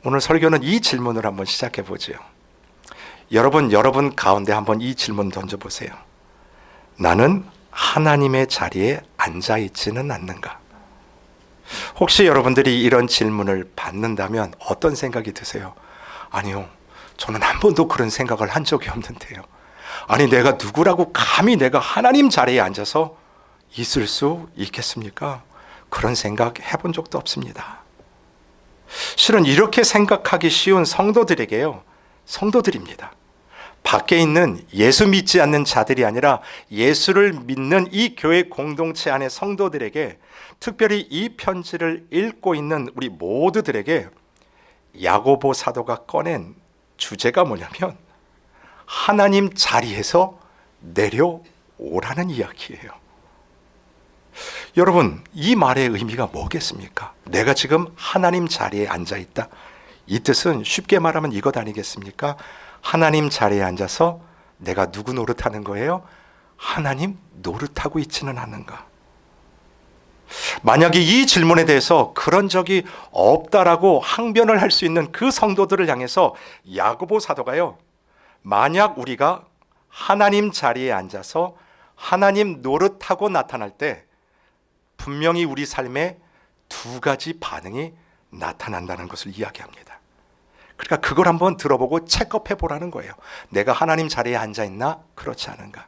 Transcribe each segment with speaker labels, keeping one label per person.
Speaker 1: 오늘 설교는 이 질문을 한번 시작해 보죠. 여러분 가운데 한번 이 질문 던져보세요. 나는 하나님의 자리에 앉아 있지는 않는가? 혹시 여러분들이 이런 질문을 받는다면 어떤 생각이 드세요? 아니요, 저는 한 번도 그런 생각을 한 적이 없는데요. 아니, 내가 누구라고 감히 내가 하나님 자리에 앉아서 있을 수 있겠습니까? 그런 생각 해본 적도 없습니다. 실은 이렇게 생각하기 쉬운 성도들입니다. 밖에 있는 예수 믿지 않는 자들이 아니라 예수를 믿는 이 교회 공동체 안의 성도들에게, 특별히 이 편지를 읽고 있는 우리 모두들에게 야고보 사도가 꺼낸 주제가 뭐냐면 하나님 자리에서 내려오라는 이야기예요. 여러분, 이 말의 의미가 뭐겠습니까? 내가 지금 하나님 자리에 앉아 있다. 이 뜻은 쉽게 말하면 이것 아니겠습니까? 하나님 자리에 앉아서 내가 누구 노릇하는 거예요? 하나님 노릇하고 있지는 않는가? 만약에 이 질문에 대해서 그런 적이 없다라고 항변을 할 수 있는 그 성도들을 향해서 야고보 사도가요, 만약 우리가 하나님 자리에 앉아서 하나님 노릇하고 나타날 때 분명히 우리 삶에 두 가지 반응이 나타난다는 것을 이야기합니다. 그러니까 그걸 한번 들어보고 체크해 보라는 거예요. 내가 하나님 자리에 앉아 있나? 그렇지 않은가?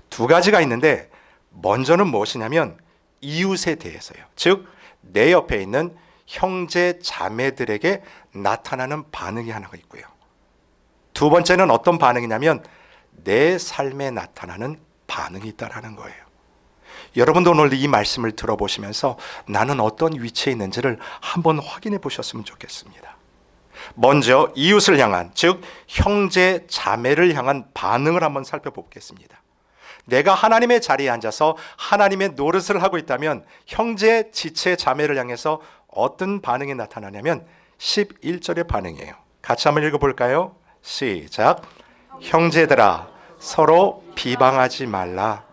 Speaker 1: 두 가지가 있는데, 먼저는 무엇이냐면 이웃에 대해서요. 즉, 내 옆에 있는 형제 자매들에게 나타나는 반응이 하나가 있고요. 두 번째는 어떤 반응이냐면 내 삶에 나타나는 반응이 있다라는 거예요. 여러분도 오늘 이 말씀을 들어보시면서 나는 어떤 위치에 있는지를 한번 확인해 보셨으면 좋겠습니다. 먼저 이웃을 향한, 즉 형제 자매를 향한 반응을 한번 살펴보겠습니다. 내가 하나님의 자리에 앉아서 하나님의 노릇을 하고 있다면 형제 지체 자매를 향해서 어떤 반응이 나타나냐면 11절의 반응이에요. 같이 한번 읽어볼까요? 시작. 형제들아, 서로 비방하지 말라.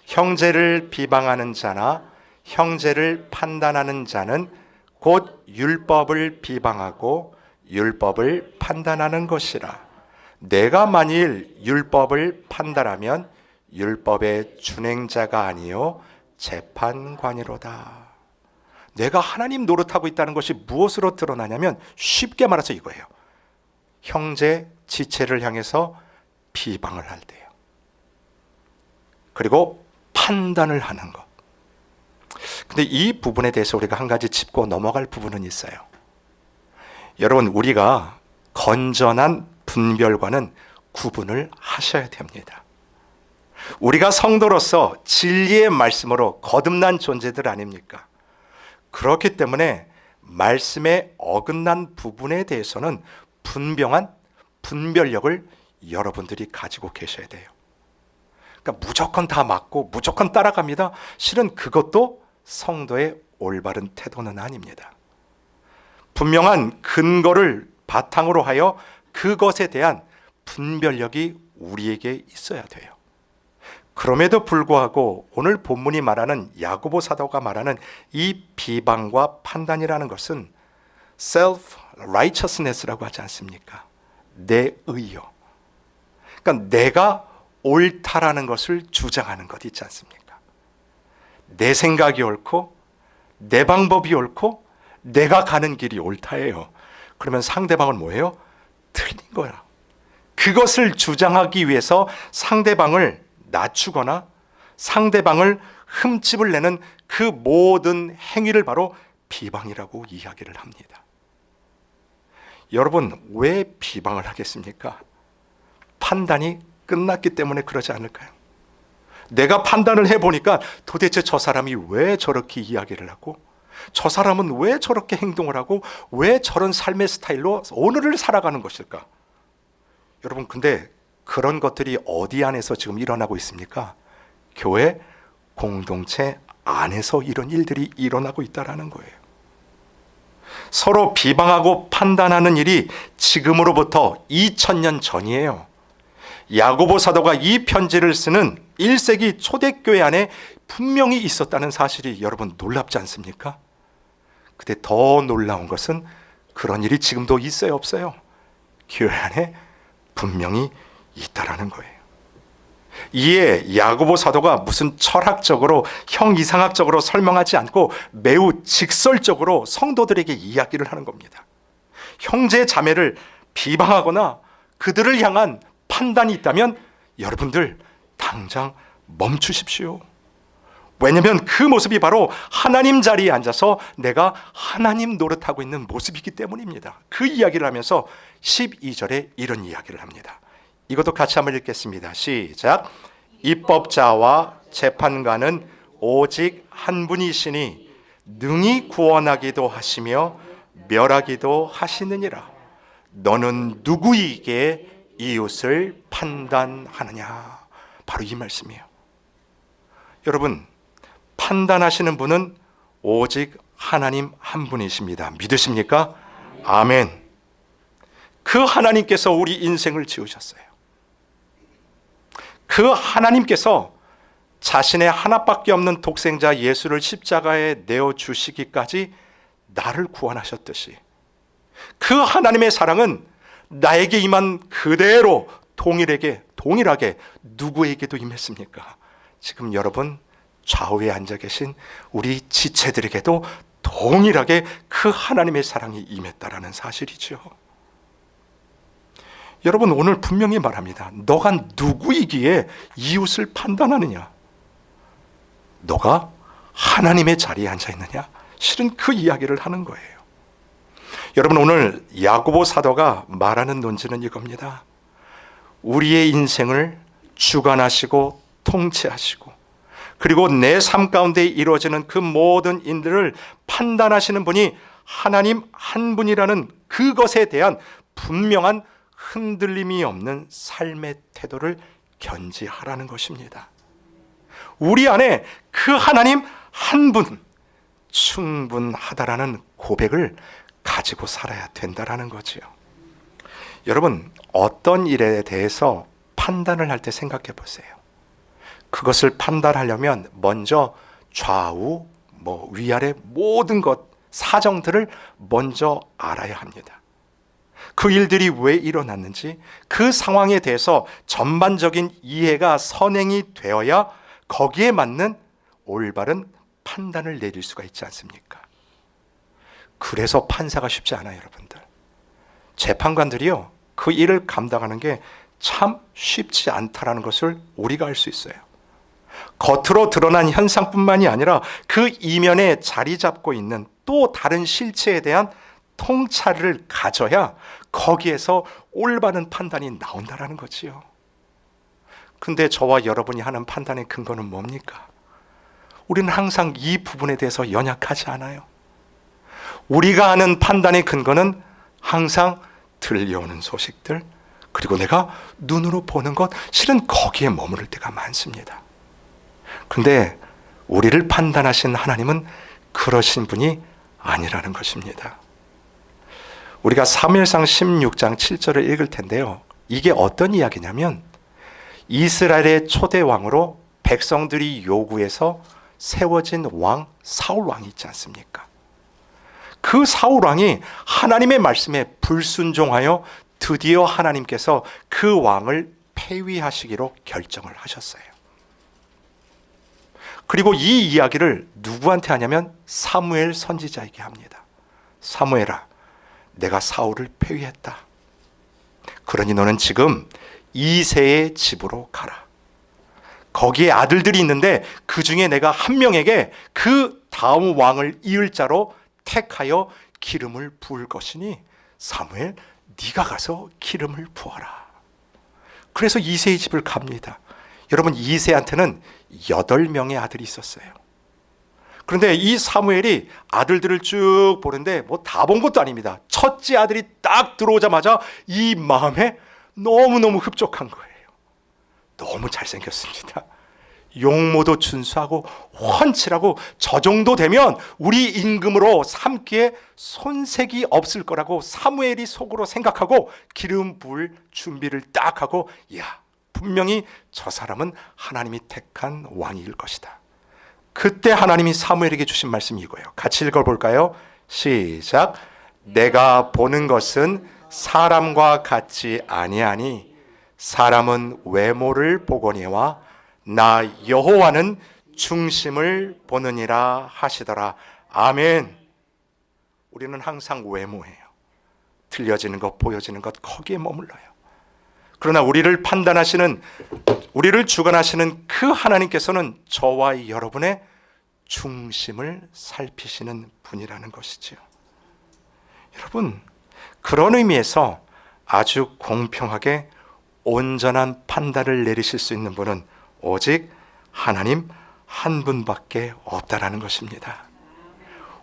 Speaker 1: 형제를 비방하는 자나 형제를 판단하는 자는 곧 율법을 비방하고 율법을 판단하는 것이라. 내가 만일 율법을 판단하면 율법의 준행자가 아니요 재판관이로다. 내가 하나님 노릇하고 있다는 것이 무엇으로 드러나냐면 쉽게 말해서 이거예요. 형제 지체를 향해서 비방을 할 때요. 그리고 판단을 하는 것. 근데 이 부분에 대해서 우리가 한 가지 짚고 넘어갈 부분은 있어요. 여러분, 우리가 건전한 분별과는 구분을 하셔야 됩니다. 우리가 성도로서 진리의 말씀으로 거듭난 존재들 아닙니까? 그렇기 때문에 말씀에 어긋난 부분에 대해서는 분명한 분별력을 여러분들이 가지고 계셔야 돼요. 그러니까 무조건 다 맞고 무조건 따라갑니다. 실은 그것도 성도의 올바른 태도는 아닙니다. 분명한 근거를 바탕으로 하여 그것에 대한 분별력이 우리에게 있어야 돼요. 그럼에도 불구하고 오늘 본문이 말하는, 야고보 사도가 말하는 이 비방과 판단이라는 것은 self-righteousness라고 하지 않습니까? 내 의요. 그러니까 내가 옳다라는 것을 주장하는 것 있지 않습니까? 내 생각이 옳고 내 방법이 옳고 내가 가는 길이 옳다예요. 그러면 상대방은 뭐예요? 틀린 거야. 그것을 주장하기 위해서 상대방을 낮추거나 상대방을 흠집을 내는 그 모든 행위를 바로 비방이라고 이야기를 합니다. 여러분, 왜 비방을 하겠습니까? 판단이 끝났기 때문에 그러지 않을까요? 내가 판단을 해보니까 도대체 저 사람이 왜 저렇게 이야기를 하고, 저 사람은 왜 저렇게 행동을 하고, 왜 저런 삶의 스타일로 오늘을 살아가는 것일까? 여러분, 근데 그런 것들이 어디 안에서 지금 일어나고 있습니까? 교회 공동체 안에서 이런 일들이 일어나고 있다는 거예요. 서로 비방하고 판단하는 일이 지금으로부터 2000년 전이에요. 야고보 사도가 이 편지를 쓰는 1세기 초대교회 안에 분명히 있었다는 사실이 여러분 놀랍지 않습니까? 근데 더 놀라운 것은 그런 일이 지금도 있어요, 없어요? 교회 안에 분명히 있다라는 거예요. 이에 야고보 사도가 무슨 철학적으로 형이상학적으로 설명하지 않고 매우 직설적으로 성도들에게 이야기를 하는 겁니다. 형제 자매를 비방하거나 그들을 향한 판단이 있다면 여러분들 당장 멈추십시오. 왜냐하면 그 모습이 바로 하나님 자리에 앉아서 내가 하나님 노릇하고 있는 모습이기 때문입니다. 그 이야기를 하면서 12절에 이런 이야기를 합니다. 이것도 같이 한번 읽겠습니다. 시작. 입법자와 재판관은 오직 한 분이시니 능히 구원하기도 하시며 멸하기도 하시느니라. 너는 누구에게 이웃을 판단하느냐. 바로 이 말씀이에요. 여러분, 판단하시는 분은 오직 하나님 한 분이십니다. 믿으십니까? 아멘. 그 하나님께서 우리 인생을 지으셨어요. 그 하나님께서 자신의 하나밖에 없는 독생자 예수를 십자가에 내어주시기까지 나를 구원하셨듯이 그 하나님의 사랑은 나에게 임한 그대로 동일하게 누구에게도 임했습니까? 지금 여러분 좌우에 앉아 계신 우리 지체들에게도 동일하게 그 하나님의 사랑이 임했다라는 사실이죠. 여러분, 오늘 분명히 말합니다. 너가 누구이기에 이웃을 판단하느냐? 너가 하나님의 자리에 앉아 있느냐? 실은 그 이야기를 하는 거예요. 여러분, 오늘 야고보 사도가 말하는 논지는 이겁니다. 우리의 인생을 주관하시고 통치하시고 그리고 내 삶 가운데 이루어지는 그 모든 일들을 판단하시는 분이 하나님 한 분이라는 그것에 대한 분명한 흔들림이 없는 삶의 태도를 견지하라는 것입니다. 우리 안에 그 하나님 한 분 충분하다라는 고백을 가지고 살아야 된다라는 거지요. 여러분, 어떤 일에 대해서 판단을 할 때 생각해 보세요. 그것을 판단하려면 먼저 좌우, 위아래 모든 것, 사정들을 먼저 알아야 합니다. 그 일들이 왜 일어났는지 그 상황에 대해서 전반적인 이해가 선행이 되어야 거기에 맞는 올바른 판단을 내릴 수가 있지 않습니까? 그래서 판사가 쉽지 않아요, 여러분들. 재판관들이요, 그 일을 감당하는 게 참 쉽지 않다라는 것을 우리가 알 수 있어요. 겉으로 드러난 현상뿐만이 아니라 그 이면에 자리 잡고 있는 또 다른 실체에 대한 통찰을 가져야 거기에서 올바른 판단이 나온다라는 거지요. 근데 저와 여러분이 하는 판단의 근거는 뭡니까? 우리는 항상 이 부분에 대해서 연약하지 않아요. 우리가 하는 판단의 근거는 항상 들려오는 소식들, 그리고 내가 눈으로 보는 것, 실은 거기에 머무를 때가 많습니다. 그런데 우리를 판단하신 하나님은 그러신 분이 아니라는 것입니다. 우리가 사무엘상 16장 7절을 읽을 텐데요, 이게 어떤 이야기냐면 이스라엘의 초대 왕으로 백성들이 요구해서 세워진 왕 사울 왕이 있지 않습니까? 그 사울 왕이 하나님의 말씀에 불순종하여 드디어 하나님께서 그 왕을 폐위하시기로 결정을 하셨어요. 그리고 이 이야기를 누구한테 하냐면 사무엘 선지자에게 합니다. 사무엘아, 내가 사울을 폐위했다. 그러니 너는 지금 이새의 집으로 가라. 거기에 아들들이 있는데 그 중에 내가 한 명에게 그 다음 왕을 이을 자로 택하여 기름을 부을 것이니 사무엘, 네가 가서 기름을 부어라. 그래서 이새의 집을 갑니다. 여러분, 이새한테는 8명의 아들이 있었어요. 그런데 이 사무엘이 아들들을 쭉 보는데 다 본 것도 아닙니다. 첫째 아들이 딱 들어오자마자 이 마음에 너무너무 흡족한 거예요. 너무 잘생겼습니다. 용모도 준수하고 훤칠하고 저 정도 되면 우리 임금으로 삼기에 손색이 없을 거라고 사무엘이 속으로 생각하고 기름 부을 준비를 딱 하고, 야, 분명히 저 사람은 하나님이 택한 왕일 것이다. 그때 하나님이 사무엘에게 주신 말씀이 이거예요. 같이 읽어볼까요? 시작. 내가 보는 것은 사람과 같지 아니하니 사람은 외모를 보거니와 나 여호와는 중심을 보느니라 하시더라. 아멘. 우리는 항상 외모예요. 들려지는 것, 보여지는 것, 거기에 머물러요. 그러나 우리를 판단하시는, 우리를 주관하시는 그 하나님께서는 저와 여러분의 중심을 살피시는 분이라는 것이지요. 여러분, 그런 의미에서 아주 공평하게 온전한 판단을 내리실 수 있는 분은 오직 하나님 한 분밖에 없다라는 것입니다.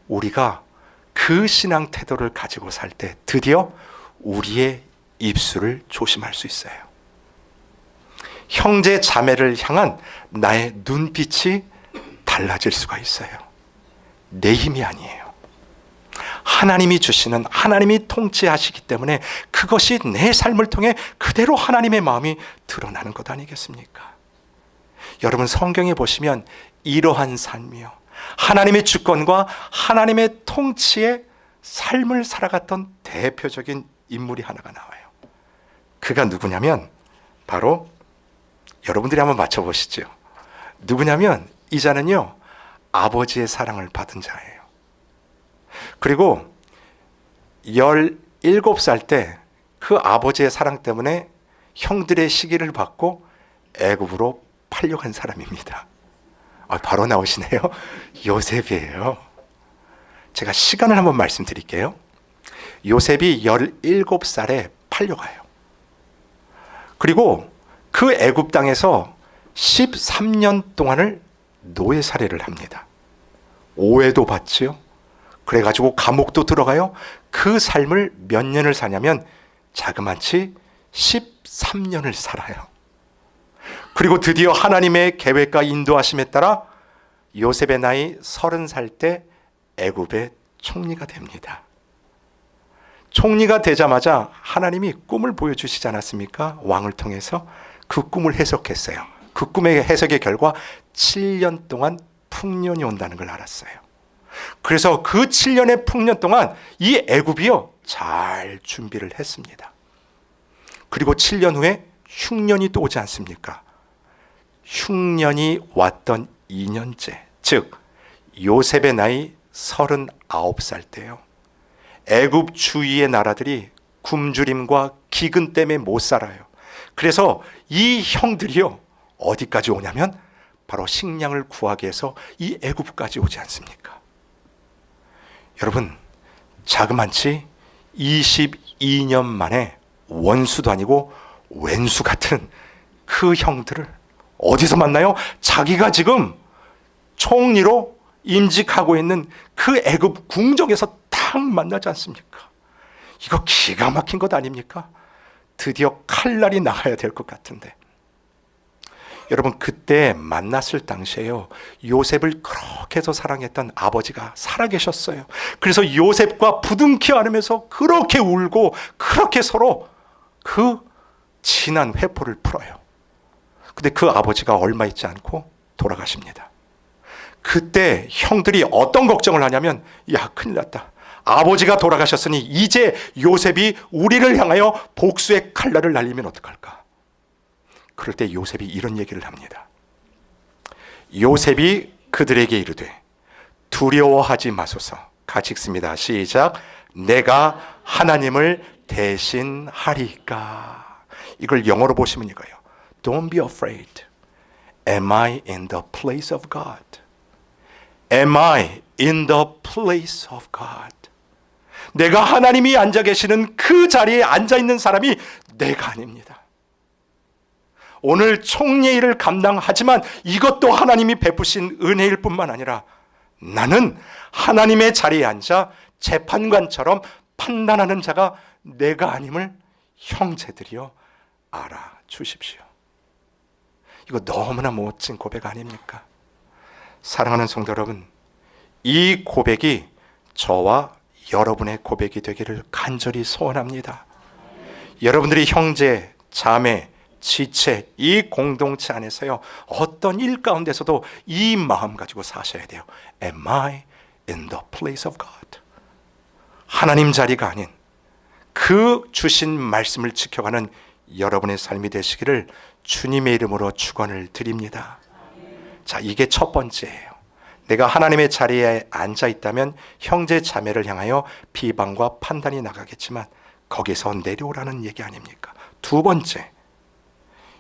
Speaker 1: 우리가 그 신앙 태도를 가지고 살 때 드디어 우리의 입술을 조심할 수 있어요. 형제 자매를 향한 나의 눈빛이 달라질 수가 있어요. 내 힘이 아니에요. 하나님이 주시는, 하나님이 통치하시기 때문에 그것이 내 삶을 통해 그대로 하나님의 마음이 드러나는 것 아니겠습니까? 여러분, 성경에 보시면 이러한 삶이요, 하나님의 주권과 하나님의 통치의 삶을 살아갔던 대표적인 인물이 하나가 나와요. 그가 누구냐면 바로, 여러분들이 한번 맞춰보시죠. 누구냐면 이 자는요, 아버지의 사랑을 받은 자예요. 그리고 17살 때 그 아버지의 사랑 때문에 형들의 시기를 받고 애굽으로 팔려간 사람입니다. 바로 나오시네요. 요셉이에요. 제가 시간을 한번 말씀드릴게요. 요셉이 17살에 팔려가요. 그리고 그 애굽 땅에서 13년 동안을 노예 살해를 합니다. 오해도 받지요. 그래가지고 감옥도 들어가요. 그 삶을 몇 년을 사냐면 자그마치 13년을 살아요. 그리고 드디어 하나님의 계획과 인도하심에 따라 요셉의 나이 30살 때 애굽의 총리가 됩니다. 총리가 되자마자 하나님이 꿈을 보여주시지 않았습니까? 왕을 통해서 그 꿈을 해석했어요. 그 꿈의 해석의 결과 7년 동안 풍년이 온다는 걸 알았어요. 그래서 그 7년의 풍년 동안 이 애굽이요, 잘 준비를 했습니다. 그리고 7년 후에 흉년이 또 오지 않습니까? 흉년이 왔던 2년째, 즉 요셉의 나이 39살 때요, 애굽 주위의 나라들이 굶주림과 기근 때문에 못 살아요. 그래서 이 형들이요, 어디까지 오냐면 바로 식량을 구하기 위해서 이 애굽까지 오지 않습니까? 여러분, 자그마치 22년 만에 원수도 아니고 왼수 같은 그 형들을 어디서 만나요? 자기가 지금 총리로 임직하고 있는 그 애굽 궁정에서 딱 만나지 않습니까? 이거 기가 막힌 것 아닙니까? 드디어 칼날이 나가야 될 것 같은데, 여러분, 그때 만났을 당시에요, 요셉을 그렇게 해서 사랑했던 아버지가 살아계셨어요. 그래서 요셉과 부둥켜 안으면서 그렇게 울고 그렇게 서로 그 진한 회포를 풀어요. 근데 그 아버지가 얼마 있지 않고 돌아가십니다. 그때 형들이 어떤 걱정을 하냐면, 야, 큰일 났다. 아버지가 돌아가셨으니 이제 요셉이 우리를 향하여 복수의 칼날을 날리면 어떡할까? 그럴 때 요셉이 이런 얘기를 합니다. 요셉이 그들에게 이르되 두려워하지 마소서. 같이 읽습니다. 시작. 내가 하나님을 대신하리까. 이걸 영어로 보시면 이거예요. Don't be afraid. Am I in the place of God? Am I in the place of God? 내가 하나님이 앉아 계시는 그 자리에 앉아 있는 사람이 내가 아닙니다. 오늘 총리의 일을 감당하지만 이것도 하나님이 베푸신 은혜일 뿐만 아니라 나는 하나님의 자리에 앉아 재판관처럼 판단하는 자가 내가 아님을 형제들이여 알아주십시오. 이거 너무나 멋진 고백 아닙니까? 사랑하는 성도 여러분, 이 고백이 저와 여러분의 고백이 되기를 간절히 소원합니다. 여러분들이 형제, 자매, 지체, 이 공동체 안에서요, 어떤 일 가운데서도 이 마음 가지고 사셔야 돼요. Am I in the place of God? 하나님 자리가 아닌 그 주신 말씀을 지켜가는 여러분의 삶이 되시기를 주님의 이름으로 축원을 드립니다. 자, 이게 첫 번째예요. 내가 하나님의 자리에 앉아 있다면 형제 자매를 향하여 비방과 판단이 나가겠지만 거기서 내려오라는 얘기 아닙니까? 두 번째,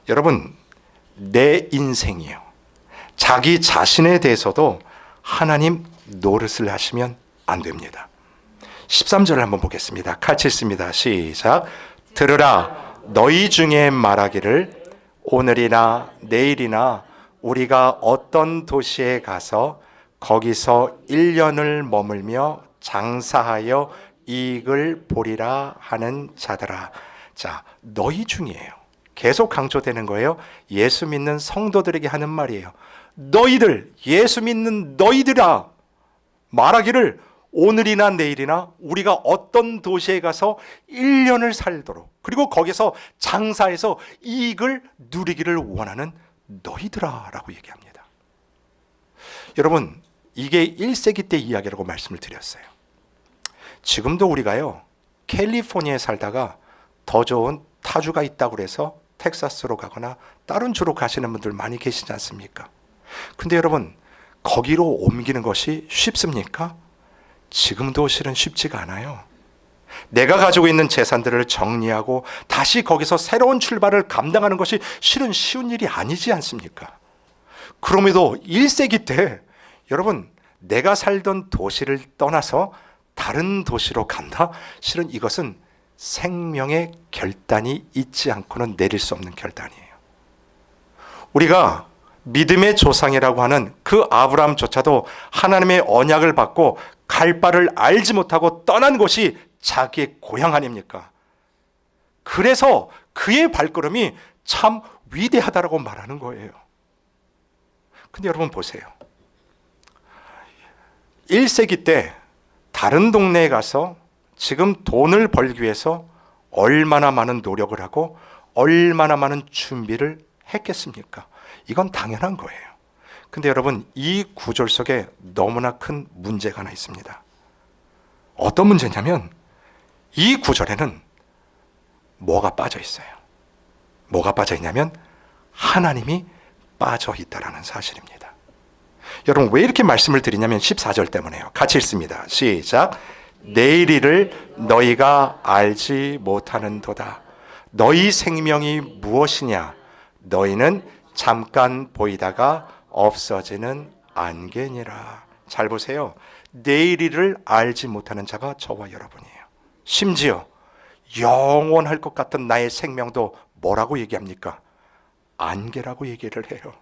Speaker 1: 여러분, 내 인생이요, 자기 자신에 대해서도 하나님 노릇을 하시면 안 됩니다. 13절을 한번 보겠습니다. 같이 읽습니다. 시작. 들으라, 너희 중에 말하기를 오늘이나 내일이나 우리가 어떤 도시에 가서 거기서 1년을 머물며 장사하여 이익을 보리라 하는 자들아. 자, 너희 중이에요. 계속 강조되는 거예요. 예수 믿는 성도들에게 하는 말이에요. 너희들, 예수 믿는 너희들아, 말하기를 오늘이나 내일이나 우리가 어떤 도시에 가서 1년을 살도록, 그리고 거기서 장사해서 이익을 누리기를 원하는 너희들아 라고 얘기합니다. 여러분, 이게 1세기 때 이야기라고 말씀을 드렸어요. 지금도 우리가요, 캘리포니아에 살다가 더 좋은 타주가 있다고 해서 텍사스로 가거나 다른 주로 가시는 분들 많이 계시지 않습니까? 근데 여러분, 거기로 옮기는 것이 쉽습니까? 지금도 실은 쉽지가 않아요. 내가 가지고 있는 재산들을 정리하고 다시 거기서 새로운 출발을 감당하는 것이 실은 쉬운 일이 아니지 않습니까? 그럼에도 1세기 때 여러분, 내가 살던 도시를 떠나서 다른 도시로 간다? 실은 이것은 생명의 결단이 있지 않고는 내릴 수 없는 결단이에요. 우리가 믿음의 조상이라고 하는 그 아브라함조차도 하나님의 언약을 받고 갈 바를 알지 못하고 떠난 곳이 자기의 고향 아닙니까? 그래서 그의 발걸음이 참 위대하다라고 말하는 거예요. 근데 여러분 보세요. 1세기 때 다른 동네에 가서 지금 돈을 벌기 위해서 얼마나 많은 노력을 하고 얼마나 많은 준비를 했겠습니까? 이건 당연한 거예요. 근데 여러분, 이 구절 속에 너무나 큰 문제가 하나 있습니다. 어떤 문제냐면 이 구절에는 뭐가 빠져 있어요? 뭐가 빠져 있냐면 하나님이 빠져 있다라는 사실입니다. 여러분, 왜 이렇게 말씀을 드리냐면 14절 때문에요. 같이 읽습니다. 시작. 내일 일을 너희가 알지 못하는도다. 너희 생명이 무엇이냐? 너희는 잠깐 보이다가 없어지는 안개니라. 잘 보세요. 내일 일을 알지 못하는 자가 저와 여러분이에요. 심지어 영원할 것 같은 나의 생명도 뭐라고 얘기합니까? 안개라고 얘기를 해요.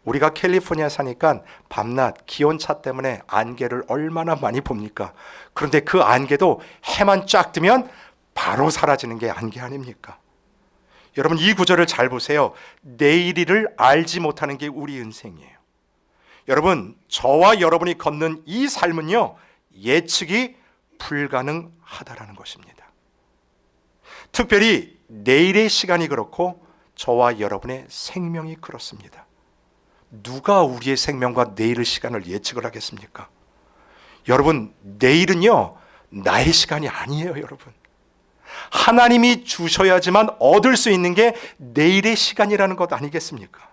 Speaker 1: 우리가 캘리포니아 사니까 밤낮 기온차 때문에 안개를 얼마나 많이 봅니까? 그런데 그 안개도 해만 쫙 뜨면 바로 사라지는 게 안개 아닙니까? 여러분, 이 구절을 잘 보세요. 내일을 알지 못하는 게 우리 인생이에요. 여러분, 저와 여러분이 걷는 이 삶은요, 예측이 불가능하다라는 것입니다. 특별히 내일의 시간이 그렇고 저와 여러분의 생명이 그렇습니다. 누가 우리의 생명과 내일의 시간을 예측을 하겠습니까? 여러분, 내일은요, 나의 시간이 아니에요, 여러분. 하나님이 주셔야지만 얻을 수 있는 게 내일의 시간이라는 것 아니겠습니까?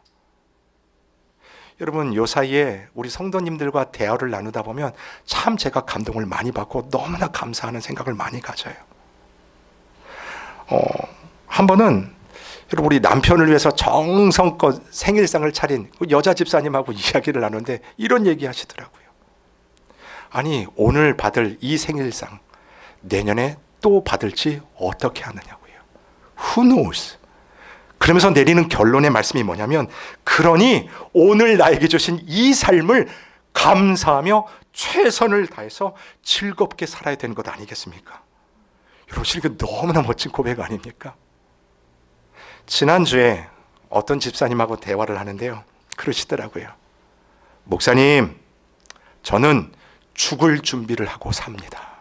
Speaker 1: 여러분, 요 사이에 우리 성도님들과 대화를 나누다 보면 참 제가 감동을 많이 받고 너무나 감사하는 생각을 많이 가져요. 한 번은 여러분, 우리 남편을 위해서 정성껏 생일상을 차린 여자 집사님하고 이야기를 나누는데 이런 얘기 하시더라고요. 아니, 오늘 받을 이 생일상 내년에 또 받을지 어떻게 하느냐고요. Who knows? 그러면서 내리는 결론의 말씀이 뭐냐면, 그러니 오늘 나에게 주신 이 삶을 감사하며 최선을 다해서 즐겁게 살아야 되는 것 아니겠습니까? 여러분, 이거 너무나 멋진 고백 아닙니까? 지난주에 어떤 집사님하고 대화를 하는데요, 그러시더라고요. 목사님, 저는 죽을 준비를 하고 삽니다.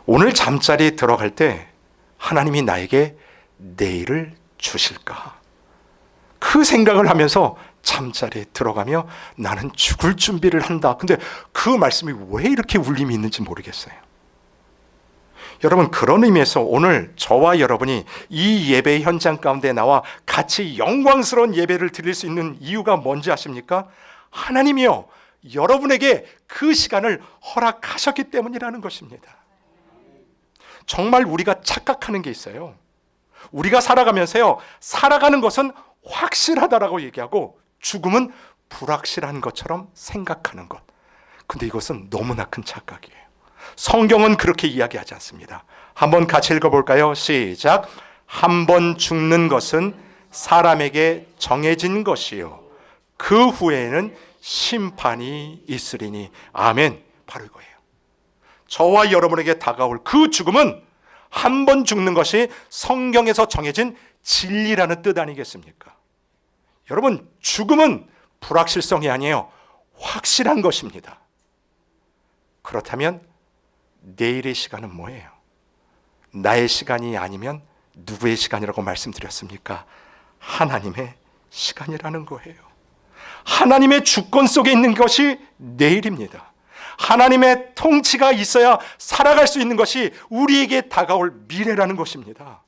Speaker 1: 오늘 잠자리에 들어갈 때 하나님이 나에게 내일을 주실까? 그 생각을 하면서 잠자리에 들어가며 나는 죽을 준비를 한다. 근데 그 말씀이 왜 이렇게 울림이 있는지 모르겠어요. 여러분, 그런 의미에서 오늘 저와 여러분이 이 예배 현장 가운데 나와 같이 영광스러운 예배를 드릴 수 있는 이유가 뭔지 아십니까? 하나님이요, 여러분에게 그 시간을 허락하셨기 때문이라는 것입니다. 정말 우리가 착각하는 게 있어요. 우리가 살아가면서요, 살아가는 것은 확실하다라고 얘기하고 죽음은 불확실한 것처럼 생각하는 것. 근데 이것은 너무나 큰 착각이에요. 성경은 그렇게 이야기하지 않습니다. 한번 같이 읽어볼까요? 시작. 한 번 죽는 것은 사람에게 정해진 것이요 그 후에는 심판이 있으리니. 아멘. 바로 이거예요. 저와 여러분에게 다가올 그 죽음은 한 번 죽는 것이 성경에서 정해진 진리라는 뜻 아니겠습니까? 여러분, 죽음은 불확실성이 아니에요. 확실한 것입니다. 그렇다면 내일의 시간은 뭐예요? 나의 시간이 아니면 누구의 시간이라고 말씀드렸습니까? 하나님의 시간이라는 거예요. 하나님의 주권 속에 있는 것이 내일입니다. 하나님의 통치가 있어야 살아갈 수 있는 것이 우리에게 다가올 미래라는 것입니다.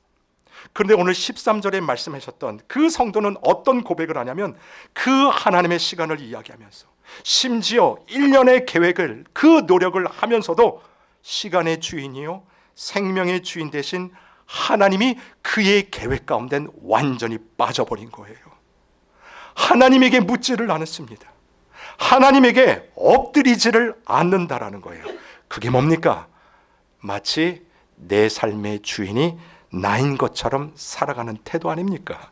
Speaker 1: 그런데 오늘 13절에 말씀하셨던 그 성도는 어떤 고백을 하냐면 그 하나님의 시간을 이야기하면서 심지어 1년의 계획을, 그 노력을 하면서도 시간의 주인이요 생명의 주인 되신 하나님이 그의 계획 가운데 완전히 빠져버린 거예요. 하나님에게 묻지를 않았습니다. 하나님에게 엎드리지를 않는다라는 거예요. 그게 뭡니까? 마치 내 삶의 주인이 나인 것처럼 살아가는 태도 아닙니까?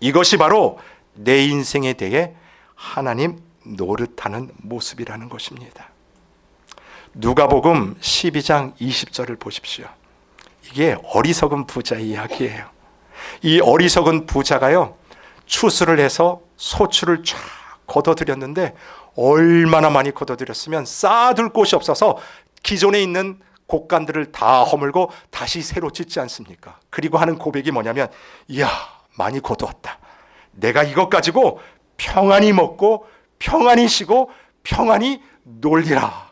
Speaker 1: 이것이 바로 내 인생에 대해 하나님 노릇하는 모습이라는 것입니다. 누가복음 12장 20절을 보십시오. 이게 어리석은 부자 이야기예요. 이 어리석은 부자가요, 추수를 해서 소출을 쫙 걷어들였는데 얼마나 많이 걷어들였으면 쌓아둘 곳이 없어서 기존에 있는 곡간들을 다 허물고 다시 새로 짓지 않습니까? 그리고 하는 고백이 뭐냐면, 이야, 많이 거두었다. 내가 이것 가지고 평안히 먹고 평안히 쉬고 평안히 놀리라.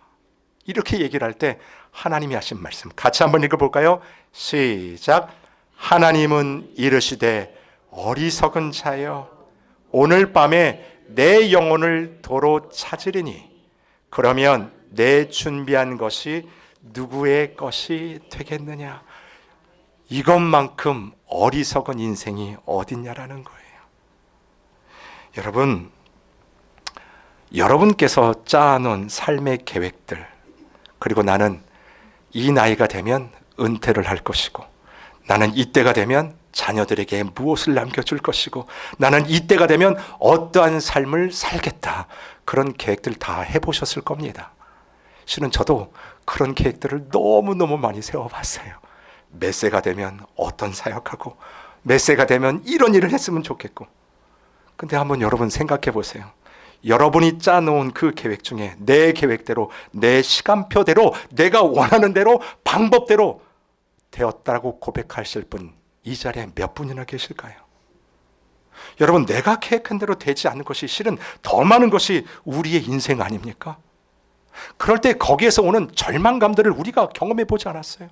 Speaker 1: 이렇게 얘기를 할 때 하나님이 하신 말씀 같이 한번 읽어볼까요? 시작. 하나님은 이르시되 어리석은 자여, 오늘 밤에 내 영혼을 도로 찾으리니 그러면 내 준비한 것이 누구의 것이 되겠느냐. 이것만큼 어리석은 인생이 어딨냐라는 거예요. 여러분, 여러분께서 짜놓은 삶의 계획들, 그리고 나는 이 나이가 되면 은퇴를 할 것이고, 나는 이때가 되면 자녀들에게 무엇을 남겨줄 것이고, 나는 이때가 되면 어떠한 삶을 살겠다, 그런 계획들 다 해보셨을 겁니다. 실은 저도 그런 계획들을 너무너무 많이 세워봤어요. 몇 세가 되면 어떤 사역하고, 몇 세가 되면 이런 일을 했으면 좋겠고. 근데 한번 여러분 생각해 보세요. 여러분이 짜놓은 그 계획 중에 내 계획대로, 내 시간표대로, 내가 원하는 대로, 방법대로 되었다고 고백하실 분, 이 자리에 몇 분이나 계실까요? 여러분, 내가 계획한 대로 되지 않는 것이 실은 더 많은 것이 우리의 인생 아닙니까? 그럴 때 거기에서 오는 절망감들을 우리가 경험해 보지 않았어요?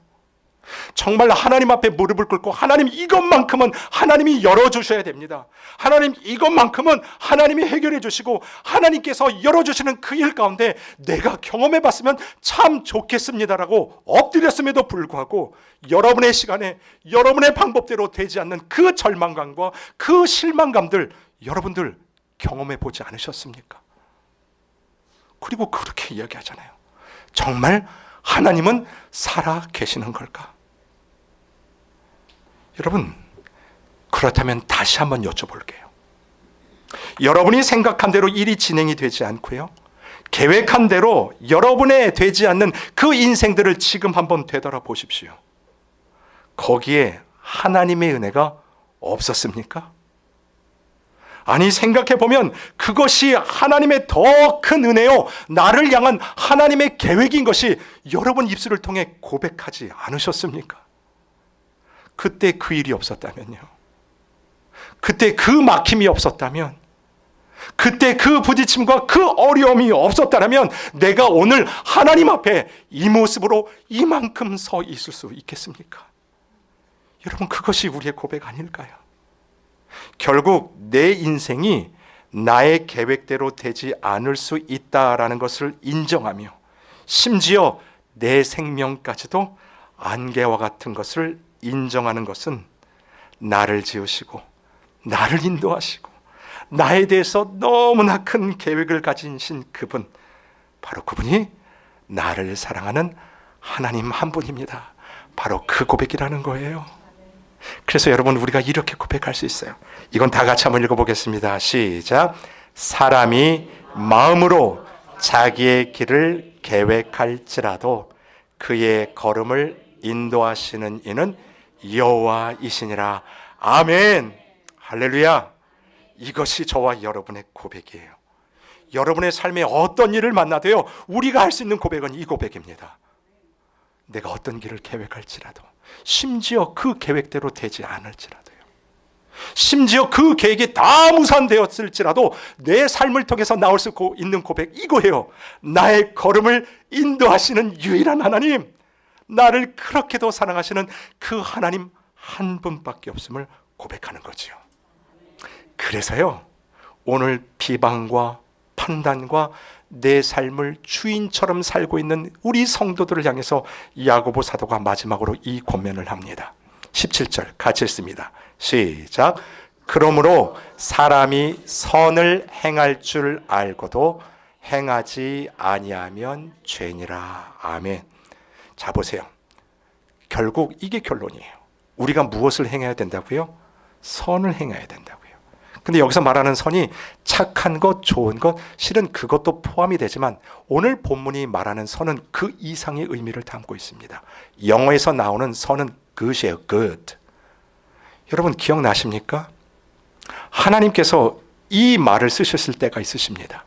Speaker 1: 정말 하나님 앞에 무릎을 꿇고, 하나님 이것만큼은 하나님이 열어주셔야 됩니다. 하나님 이것만큼은 하나님이 해결해 주시고, 하나님께서 열어주시는 그 일 가운데 내가 경험해 봤으면 참 좋겠습니다라고 엎드렸음에도 불구하고 여러분의 시간에 여러분의 방법대로 되지 않는 그 절망감과 그 실망감들, 여러분들 경험해 보지 않으셨습니까? 그리고 그렇게 이야기하잖아요. 정말 하나님은 살아 계시는 걸까? 여러분, 그렇다면 다시 한번 여쭤볼게요. 여러분이 생각한 대로 일이 진행이 되지 않고요, 계획한 대로 여러분의 되지 않는 그 인생들을 지금 한번 되돌아보십시오. 거기에 하나님의 은혜가 없었습니까? 아니, 생각해보면 그것이 하나님의 더 큰 은혜요, 나를 향한 하나님의 계획인 것이 여러분 입술을 통해 고백하지 않으셨습니까? 그때 그 일이 없었다면요, 그때 그 막힘이 없었다면, 그때 그 부딪힘과 그 어려움이 없었다면 내가 오늘 하나님 앞에 이 모습으로 이만큼 서 있을 수 있겠습니까? 여러분, 그것이 우리의 고백 아닐까요? 결국 내 인생이 나의 계획대로 되지 않을 수 있다라는 것을 인정하며 심지어 내 생명까지도 안개와 같은 것을 인정하는 것은 나를 지으시고 나를 인도하시고 나에 대해서 너무나 큰 계획을 가지신 그분, 바로 그분이 나를 사랑하는 하나님 한 분입니다. 바로 그 고백이라는 거예요. 그래서 여러분, 우리가 이렇게 고백할 수 있어요. 이건 다 같이 한번 읽어보겠습니다. 시작. 사람이 마음으로 자기의 길을 계획할지라도 그의 걸음을 인도하시는 이는 여호와이시니라. 아멘. 할렐루야. 이것이 저와 여러분의 고백이에요. 여러분의 삶에 어떤 일을 만나도요, 우리가 할 수 있는 고백은 이 고백입니다. 내가 어떤 길을 계획할지라도, 심지어 그 계획대로 되지 않을지라도요, 심지어 그 계획이 다 무산되었을지라도 내 삶을 통해서 나올 수 있는 고백 이거예요. 나의 걸음을 인도하시는 유일한 하나님, 나를 그렇게도 사랑하시는 그 하나님 한 분밖에 없음을 고백하는 거지요. 그래서요, 오늘 비방과 판단과 내 삶을 주인처럼 살고 있는 우리 성도들을 향해서 야고보 사도가 마지막으로 이 권면을 합니다. 17절 같이 읽습니다. 시작. 그러므로 사람이 선을 행할 줄 알고도 행하지 아니하면 죄니라. 아멘. 자, 보세요. 결국 이게 결론이에요. 우리가 무엇을 행해야 된다고요? 선을 행해야 된다고요. 근데 여기서 말하는 선이 착한 것, 좋은 것, 실은 그것도 포함이 되지만 오늘 본문이 말하는 선은 그 이상의 의미를 담고 있습니다. 영어에서 나오는 선은 good이에요. good. 여러분, 기억나십니까? 하나님께서 이 말을 쓰셨을 때가 있으십니다.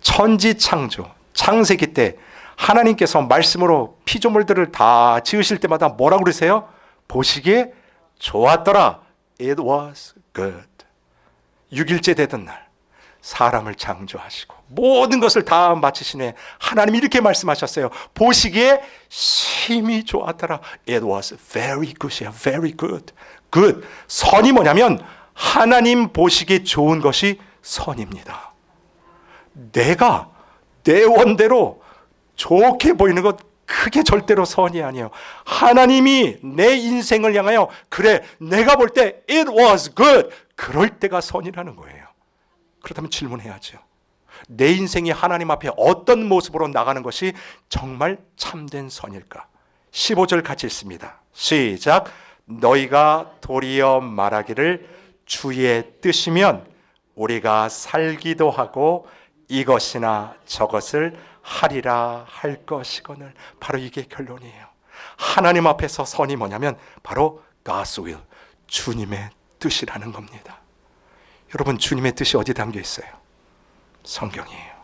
Speaker 1: 천지창조, 창세기 때 하나님께서 말씀으로 피조물들을 다 지으실 때마다 뭐라고 그러세요? 보시기에 좋았더라. It was good. 6일째 되던 날 사람을 창조하시고 모든 것을 다 마치신 후에 하나님이 이렇게 말씀하셨어요. 보시기에 심히 좋았더라. It was very good. Very good. good. 선이 뭐냐면 하나님 보시기에 좋은 것이 선입니다. 내가 내 원대로 좋게 보이는 것, 그게 절대로 선이 아니에요. 하나님이 내 인생을 향하여 그래, 내가 볼 때 it was good, 그럴 때가 선이라는 거예요. 그렇다면 질문해야죠. 내 인생이 하나님 앞에 어떤 모습으로 나가는 것이 정말 참된 선일까? 15절 같이 읽습니다. 시작. 너희가 도리어 말하기를 주의 뜻이면 우리가 살기도 하고 이것이나 저것을 하리라 할 것이거늘. 바로 이게 결론이에요. 하나님 앞에서 선이 뭐냐면 바로 God's will, 주님의 뜻이라는 겁니다. 여러분, 주님의 뜻이 어디 담겨 있어요? 성경이에요.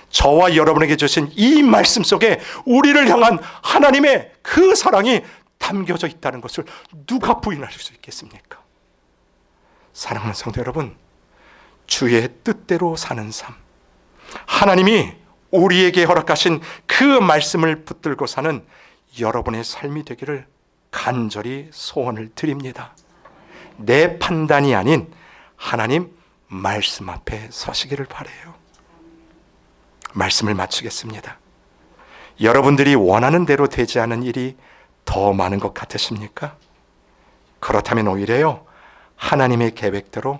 Speaker 1: 저와 여러분에게 주신 이 말씀 속에 우리를 향한 하나님의 그 사랑이 담겨져 있다는 것을 누가 부인할 수 있겠습니까? 사랑하는 성도 여러분, 주의 뜻대로 사는 삶, 하나님이 우리에게 허락하신 그 말씀을 붙들고 사는 여러분의 삶이 되기를 간절히 소원을 드립니다. 내 판단이 아닌 하나님 말씀 앞에 서시기를 바라요. 말씀을 마치겠습니다. 여러분들이 원하는 대로 되지 않은 일이 더 많은 것 같으십니까? 그렇다면 오히려요, 하나님의 계획대로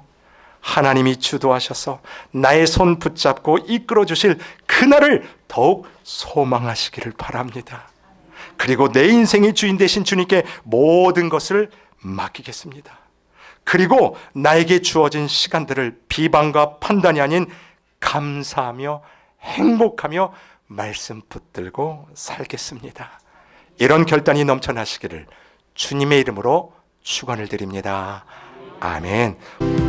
Speaker 1: 하나님이 주도하셔서 나의 손 붙잡고 이끌어 주실 그날을 더욱 소망하시기를 바랍니다. 그리고 내 인생의 주인 되신 주님께 모든 것을 맡기겠습니다. 그리고 나에게 주어진 시간들을 비방과 판단이 아닌 감사하며 행복하며 말씀 붙들고 살겠습니다. 이런 결단이 넘쳐나시기를 주님의 이름으로 축원을 드립니다. 아멘.